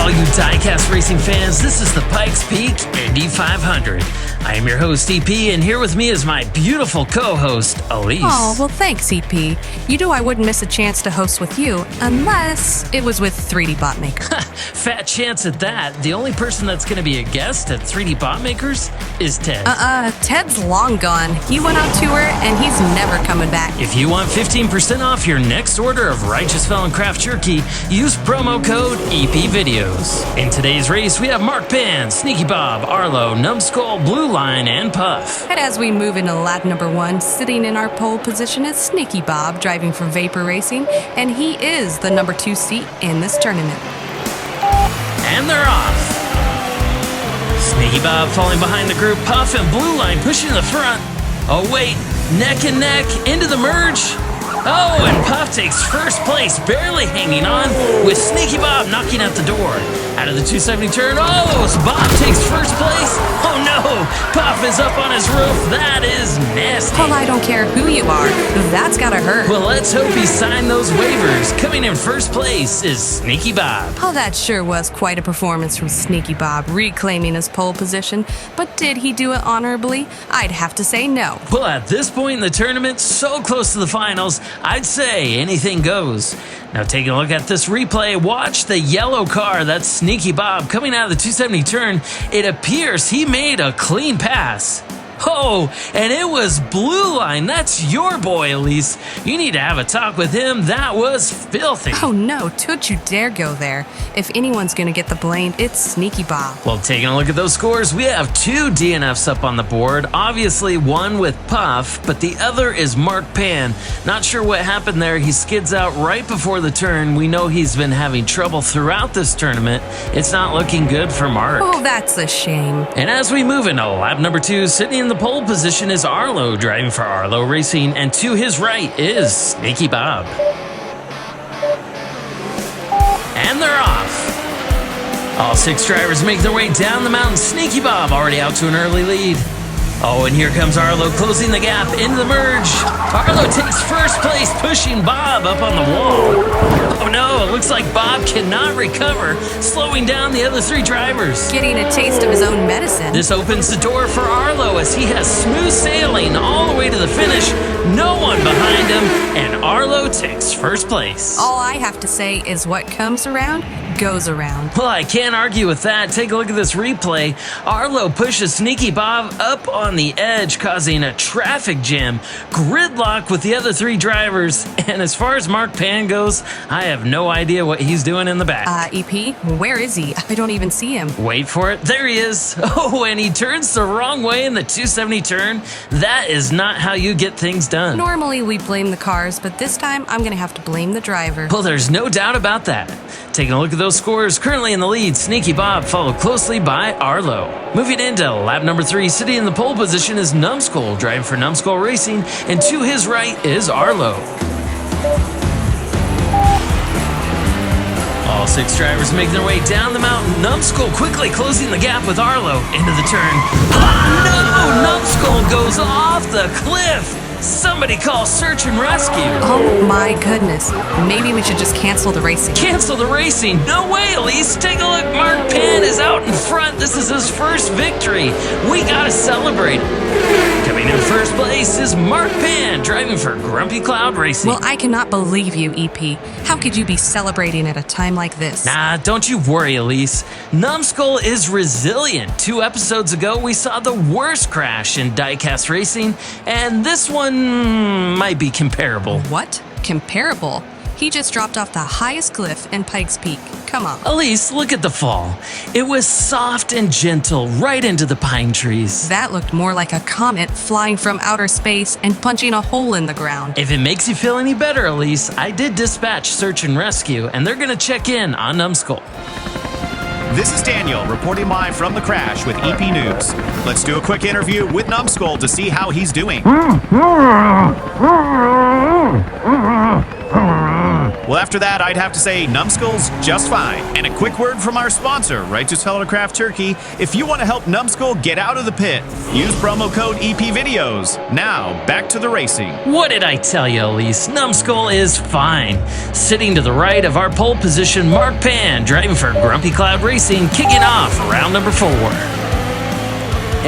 all you Diecast racing fans. This is the Pikes Peak Indy 500. I am your host, EP, and here with me is my beautiful co-host, Elise. Oh, well, thanks, EP. You knew I wouldn't miss a chance to host with you, unless it was with 3D Bot Maker. Fat chance at that. The only person that's going to be a guest at 3D Bot Makers is Ted. Ted's long gone. He went on tour, and he's never coming back. If you want 15% off your next order of Righteous Felon Craft Jerky, use promo code EPVideos. In today's race, we have Mark Pan, SneakyBob, Arlo, Numbskull, Blueline, and Puff. And as we move into lap number 1, sitting in our pole position is SneakyBob, driving for Vapor Racing, and he is the number 2 seat in this tournament. And they're off. SneakyBob falling behind the group, Puff and Blueline pushing to the front. Oh wait, neck and neck into the merge. Oh, and Puff takes first place, barely hanging on, with SneakyBob knocking out the door. Out of the 270 turn, Bob takes first place. Oh no, Puff is up on his roof. That is nasty. Well, I don't care who you are. That's gotta hurt. Well, let's hope he signed those waivers. Coming in first place is SneakyBob. Oh, that sure was quite a performance from SneakyBob, reclaiming his pole position. But did he do it honorably? I'd have to say no. Well, at this point in the tournament, so close to the finals, I'd say anything goes. Now taking a look at this replay, watch the yellow car. That's SneakyBob coming out of the 270 turn. It appears he made a clean pass. Oh, and it was Blueline. That's your boy, Elise. You need to have a talk with him. That was filthy. Oh no, don't you dare go there. If anyone's gonna get the blame, it's SneakyBob. Well, taking a look at those scores, we have 2 DNFs up on the board. Obviously, one with Puff, but the other is Mark Pan. Not sure what happened there. He skids out right before the turn. We know he's been having trouble throughout this tournament. It's not looking good for Mark. Oh, that's a shame. And as we move into lap number 2, sitting in the pole position is Arlo, driving for Arlo Racing, and to his right is SneakyBob. And they're off. All 6 drivers make their way down the mountain. SneakyBob already out to an early lead. Oh, and here comes Arlo closing the gap into the merge. Arlo takes first place, pushing Bob up on the wall. Oh no, it looks like Bob cannot recover, slowing down the other 3 drivers. Getting a taste of his own medicine. This opens the door for Arlo as he has smooth sailing all the way to the finish. No one behind him, and Arlo takes first place. All I have to say is what comes around goes around. Well, I can't argue with that. Take a look at this replay. Arlo pushes SneakyBob up on the edge, causing a traffic jam, gridlock with the other 3 drivers. And as far as Mark Pan goes, I have no idea what he's doing in the back. EP, where is he? I don't even see him. Wait for it. There he is. Oh, and he turns the wrong way in the 270 turn. That is not how you get things done. Normally we blame the cars, but this time I'm gonna have to blame the driver. Well, there's no doubt about that. Taking a look at those scores, currently in the lead, SneakyBob followed closely by Arlo. Moving into lap number 3, sitting in the pole position is Numskull, driving for Numskull Racing, and to his right is Arlo. All 6 drivers make their way down the mountain. Numskull quickly closing the gap with Arlo into the turn. Oh no! Numskull goes off the cliff! Somebody call search and rescue. Oh my goodness. Maybe we should just cancel the racing. Cancel the racing? No way, Elise. Take a look. Mark Pan is out in front. This is his first victory. We gotta celebrate. Coming in first place is Mark Pan, driving for Grumpy Cloud Racing. Well, I cannot believe you, EP. How could you be celebrating at a time like this? Nah, don't you worry, Elise. Numbskull is resilient. 2 episodes ago, we saw the worst crash in Diecast Racing, and this one might be comparable. What? Comparable? He just dropped off the highest cliff in Pikes Peak. Come on. Elise, look at the fall. It was soft and gentle right into the pine trees. That looked more like a comet flying from outer space and punching a hole in the ground. If it makes you feel any better, Elise, I did dispatch search and rescue, and they're gonna check in on Numbskull. This is Daniel reporting live from the crash with EP News. Let's do a quick interview with Numbskull to see how he's doing. Well, After that, I'd have to say Numskull's just fine. And a quick word from our sponsor, Righteous Fellow to Craft Turkey. If you want to help Numskull get out of the pit, use promo code EP videos. Now, back to the racing. What did I tell you, Elise? Numskull is fine. Sitting to the right of our pole position, Mark Pan, driving for Grumpy Cloud Racing, kicking off round number 4.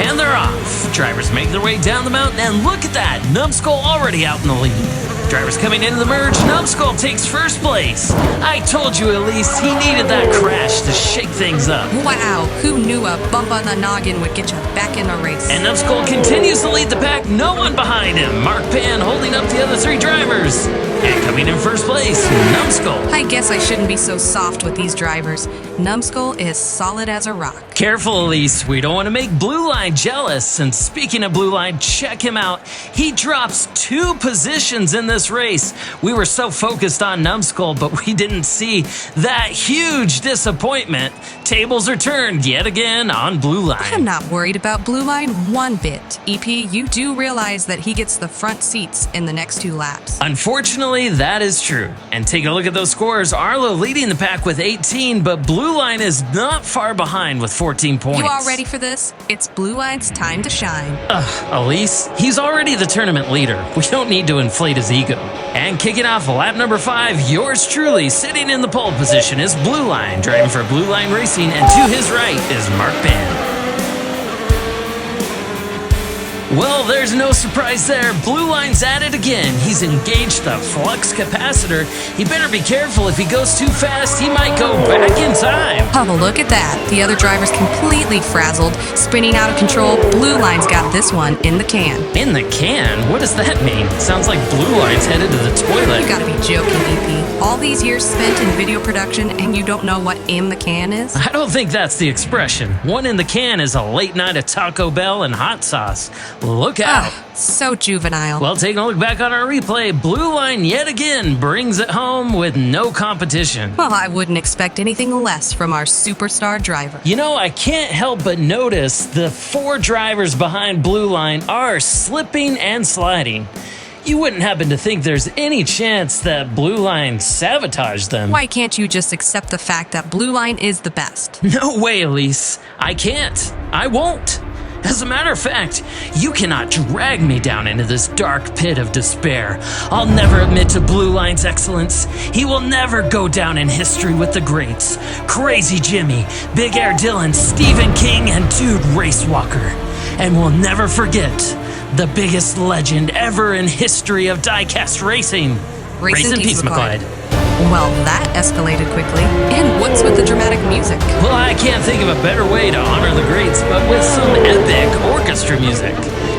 And they're off. Drivers make their way down the mountain, and look at that, Numskull already out in the lead. Drivers coming into the merge, Numskull takes first place. I told you, Elise, he needed that crash to shake things up. Wow, who knew a bump on the noggin would get you back in a race? And Numskull continues to lead the pack, no one behind him. Mark Pan holding up the other 3 drivers. And coming in first place, Numskull. I guess I shouldn't be so soft with these drivers. Numskull is solid as a rock. Careful, Elise. We don't want to make Blueline jealous. And speaking of Blueline, check him out. He drops 2 positions in this race. We were so focused on Numskull, but we didn't see that huge disappointment. Tables are turned yet again on Blueline. I'm not worried about Blueline one bit. EP, you do realize that he gets the front seats in the next 2 laps. Unfortunately, that is true. And take a look at those scores. Arlo leading the pack with 18, but Blueline is not far behind with 14 points. You all ready for this? It's Blueline's time to shine. Elise, he's already the tournament leader. We don't need to inflate his ego. And kicking off lap number 5, yours truly, sitting in the pole position is Blueline, driving for Blueline Racing, and to his right is Mark Pan. Well, there's no surprise there. Blueline's at it again. He's engaged the flux capacitor. He better be careful. If he goes too fast, he might go back in time. Oh, look at that. The other driver's completely frazzled, spinning out of control. Blueline's got this one in the can. In the can? What does that mean? Sounds like Blueline's headed to the toilet. You gotta be joking, EP. All these years spent in video production and you don't know what in the can is? I don't think that's the expression. One in the can is a late night at Taco Bell and hot sauce. Look out. So juvenile. Well, taking a look back on our replay, Blueline yet again brings it home with no competition. Well, I wouldn't expect anything less from our superstar driver. You know, I can't help but notice the 4 drivers behind Blueline are slipping and sliding. You wouldn't happen to think there's any chance that Blueline sabotaged them. Why can't you just accept the fact that Blueline is the best? No way, Elise. I can't. I won't. As a matter of fact, you cannot drag me down into this dark pit of despair. I'll never admit to Blueline's excellence. He will never go down in history with the greats. Crazy Jimmy, Big Air Dylan, Stephen King, and Dude Racewalker. And we'll never forget the biggest legend ever in history of diecast racing. Racing Peace McClyde. Well, that escalated quickly. And what's with the dramatic music? Well, I can't think of a better way to honor the greats, but with some epic orchestra music.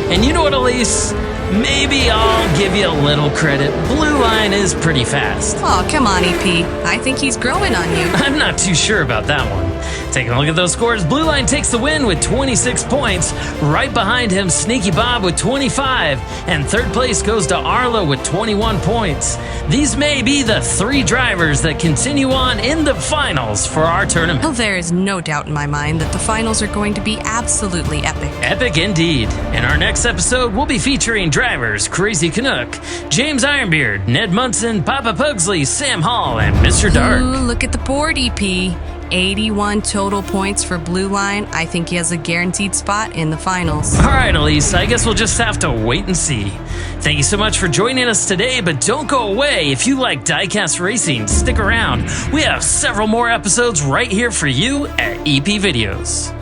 And you know what, Elise? Maybe I'll give you a little credit. Blueline is pretty fast. Oh, come on, EP. I think he's growing on you. I'm not too sure about that one. Taking a look at those scores, Blueline takes the win with 26 points. Right behind him, SneakyBob with 25. And third place goes to Arlo with 21 points. These may be the 3 drivers that continue on in the finals for our tournament. Well, there is no doubt in my mind that the finals are going to be absolutely epic. Epic indeed. In our next episode, we'll be featuring drivers Crazy Canuck, James Ironbeard, Ned Munson, Papa Pugsley, Sam Hall, and Mr. Dark. Ooh, look at the board, EP. 81 total points for Blueline. I think he has a guaranteed spot in the finals. All right, Elise, I guess we'll just have to wait and see. Thank you so much for joining us today, but don't go away. If you like diecast racing, stick around. We have several more episodes right here for you at EP Videos.